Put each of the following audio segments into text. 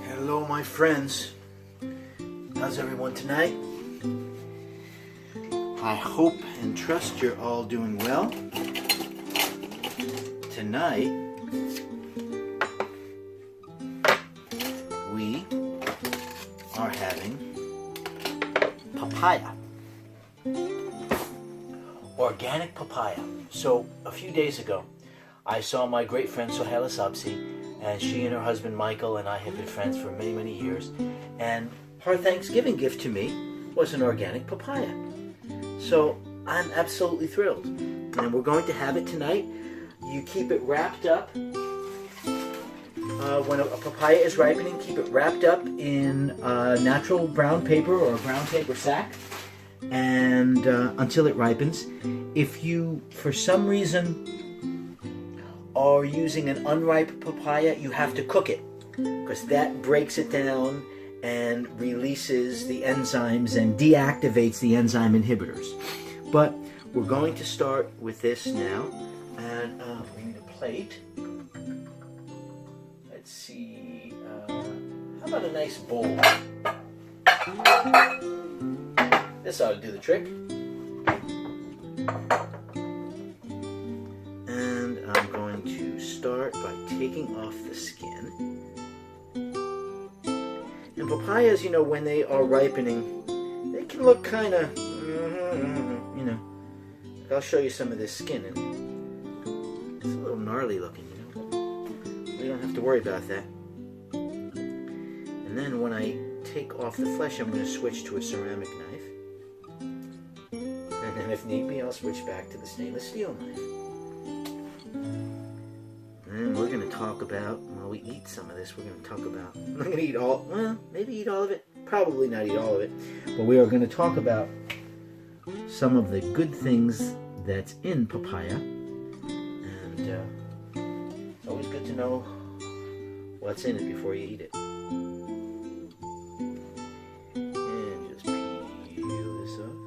Hello, my friends. How's everyone tonight? I hope and trust you're all doing well. Tonight, we are having papaya. Organic papaya. So, a few days ago, I saw my great friend Sohiela Sobsey, and she and her husband Michael and I have been friends for many, many years. And her Thanksgiving gift to me was an organic papaya. So I'm absolutely thrilled. And we're going to have it tonight. You keep it wrapped up. When a papaya is ripening, keep it wrapped up in natural brown paper or a brown paper sack and until it ripens. If you, for some reason, are using an unripe papaya, you have to cook it because that breaks it down and releases the enzymes and deactivates the enzyme inhibitors. But we're going to start with this now, and we need a plate. Let's see, how about a nice bowl? This ought to do the trick. And I'm going to start by taking off the skin. And papayas, you know, when they are ripening, they can look kind of, you know. I'll show you some of this skin, and it's a little gnarly looking, you know. We don't have to worry about that. And then when I take off the flesh, I'm going to switch to a ceramic knife. And then if need be, I'll switch back to the stainless steel knife. And we're going to talk about, while we eat some of this, we're going to talk about, I'm not going to eat all, well, maybe eat all of it, probably not eat all of it, but we are going to talk about some of the good things that's in papaya, and it's always good to know what's in it before you eat it. And just peel this off.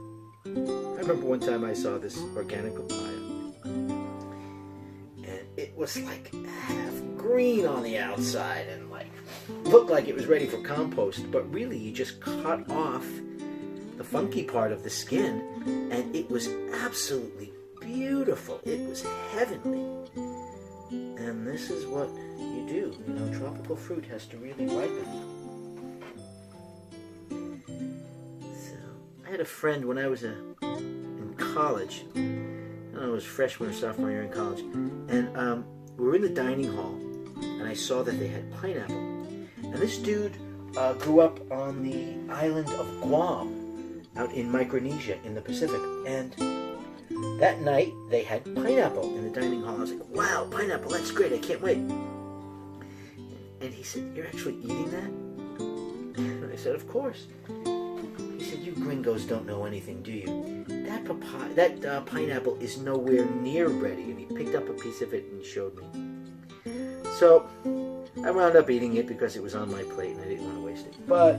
I remember one time I saw this organic papaya. It was like half green on the outside and like looked like it was ready for compost, but really you just cut off the funky part of the skin and it was absolutely beautiful. It was heavenly. And this is what you do. You know, tropical fruit has to really ripen. So, I had a friend when I was in college. I was freshman or sophomore year in college, and we were in the dining hall, and I saw that they had pineapple. And this dude grew up on the island of Guam, out in Micronesia in the Pacific. And that night they had pineapple in the dining hall. I was like, "Wow, pineapple! That's great! I can't wait." And he said, "You're actually eating that?" And I said, "Of course." He said, "You gringos don't know anything, do you? That pineapple is nowhere near ready." And he picked up a piece of it and showed me. So I wound up eating it because it was on my plate and I didn't want to waste it. But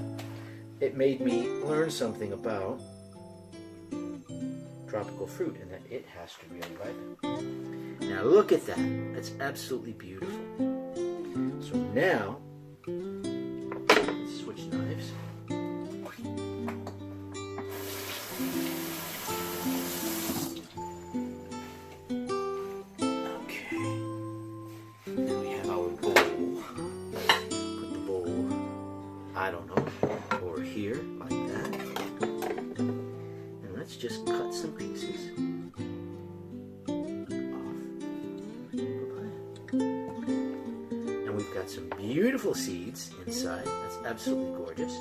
it made me learn something about tropical fruit and that it has to really ripen. Now look at that. That's absolutely beautiful. So now, let's switch knives. I don't know, or here, like that. And let's just cut some pieces off the papaya. And we've got some beautiful seeds inside. That's absolutely gorgeous.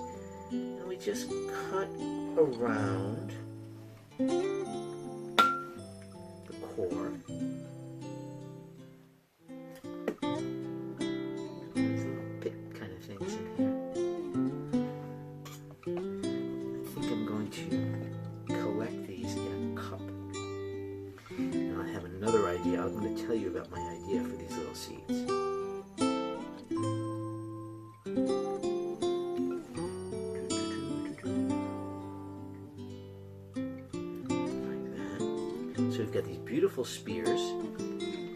And we just cut around the core. There's little pit kind of things in here. To collect these in a cup. And I have another idea. I'm going to tell you about my idea for these little seeds. we've got these beautiful spears,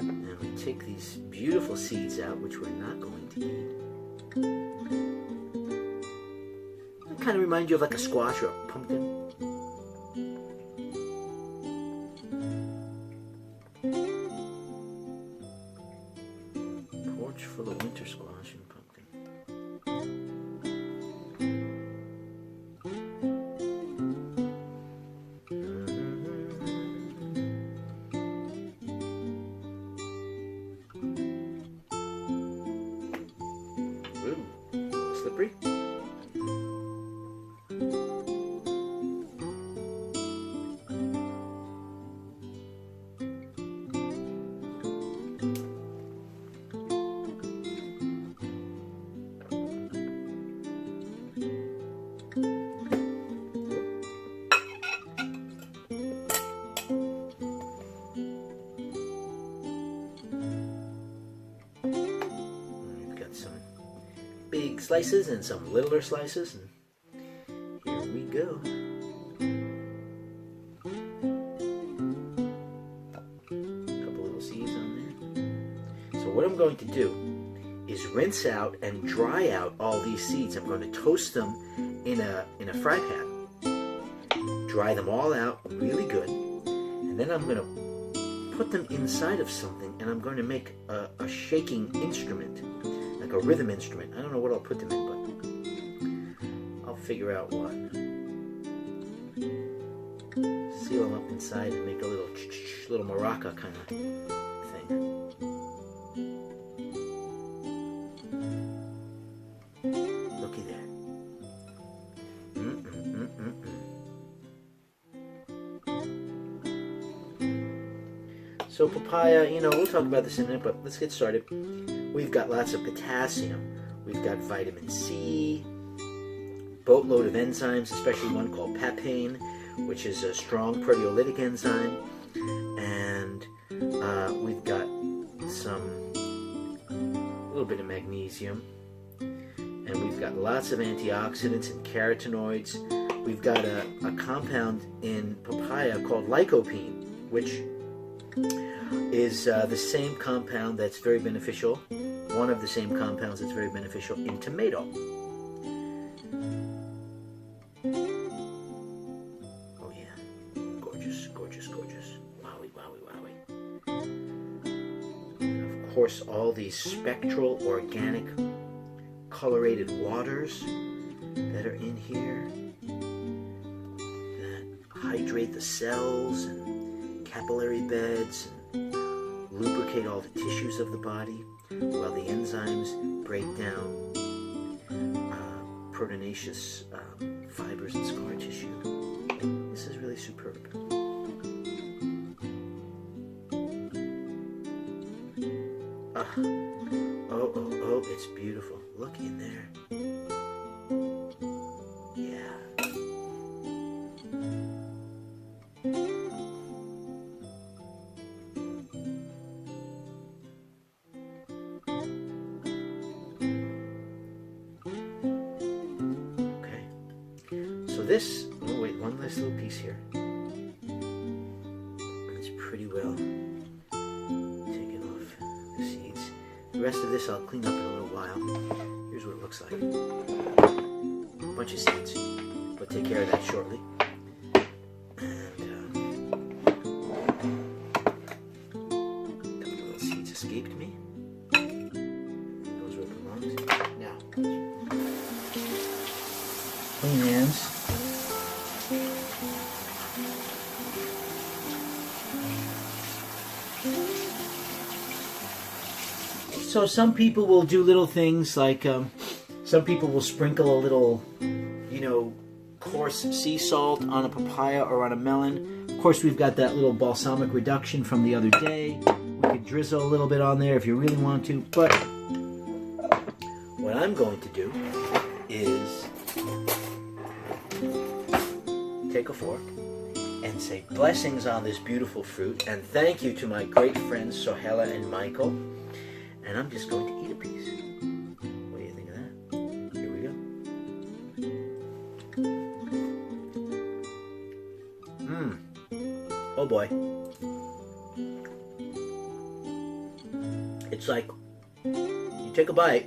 and we take these beautiful seeds out, which we're not going to eat. It kind of reminds you of like a squash or a pumpkin. Porch full of winter squash and pumpkin. Ooh, slippery. Big slices and some littler slices, and here we go. A couple little seeds on there. So what I'm going to do is rinse out and dry out all these seeds. I'm going to toast them in a fry pan. Dry them all out really good, and then I'm going to put them inside of something, and I'm going to make a shaking instrument. Like a rhythm instrument. I don't know what I'll put them in, but I'll figure out what. Seal them up inside and make a little maraca kind of thing. Looky there. So papaya, we'll talk about this in a minute, but let's get started. We've got lots of potassium. We've got vitamin C, boatload of enzymes, especially one called papain, which is a strong proteolytic enzyme. And we've got a little bit of magnesium. And we've got lots of antioxidants and carotenoids. We've got a compound in papaya called lycopene, which is the same compound that's very beneficial, one of the same compounds that's very beneficial in tomato. Oh yeah, gorgeous, gorgeous, gorgeous. Wowie, wowie, wowie. Of course, all these spectral, organic, colorated waters that are in here that hydrate the cells and capillary beds and lubricate all the tissues of the body, while the enzymes break down proteinaceous fibers and scar tissue. This is really superb. Oh, it's beautiful. Look in there. Yeah. This, oh wait, one last little piece here. It's pretty well taken off the seeds. The rest of this I'll clean up in a little while. Here's what it looks like. A bunch of seeds. We'll take care of that shortly. And a couple little seeds escaped me. Those were the ones. Now, clean hands. So some people will do little things like some people will sprinkle a little, coarse sea salt on a papaya or on a melon. Of course, we've got that little balsamic reduction from the other day. We could drizzle a little bit on there if you really want to. But what I'm going to do is take a fork and say blessings on this beautiful fruit, and thank you to my great friends Sohiela and Michael. And I'm just going to eat a piece. What do you think of that? Here we go. Oh boy. It's like you take a bite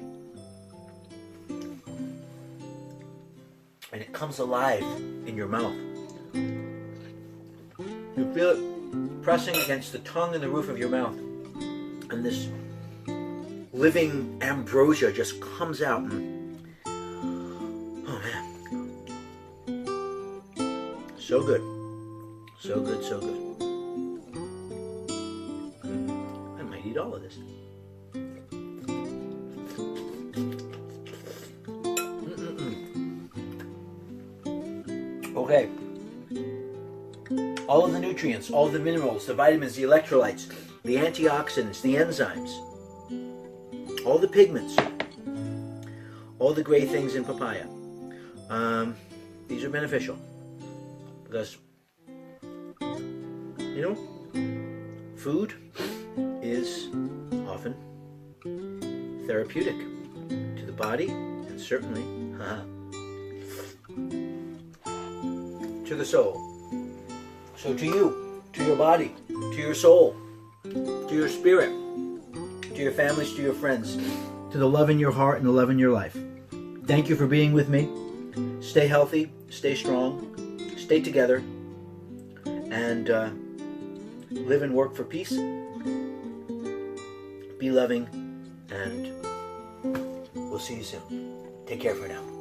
and it comes alive in your mouth. You feel it pressing against the tongue and the roof of your mouth, and this living ambrosia just comes out. And, oh man, so good, so good, so good. I might eat all of this. Okay. All of the nutrients, all of the minerals, the vitamins, the electrolytes, the antioxidants, the enzymes, all the pigments, all the great things in papaya. These are beneficial because, you know, food is often therapeutic to the body and certainly to the soul. So to you, to your body, to your soul, to your spirit, to your families, to your friends, to the love in your heart and the love in your life. Thank you for being with me. Stay healthy, stay strong, stay together, and live and work for peace. Be loving, and we'll see you soon. Take care for now.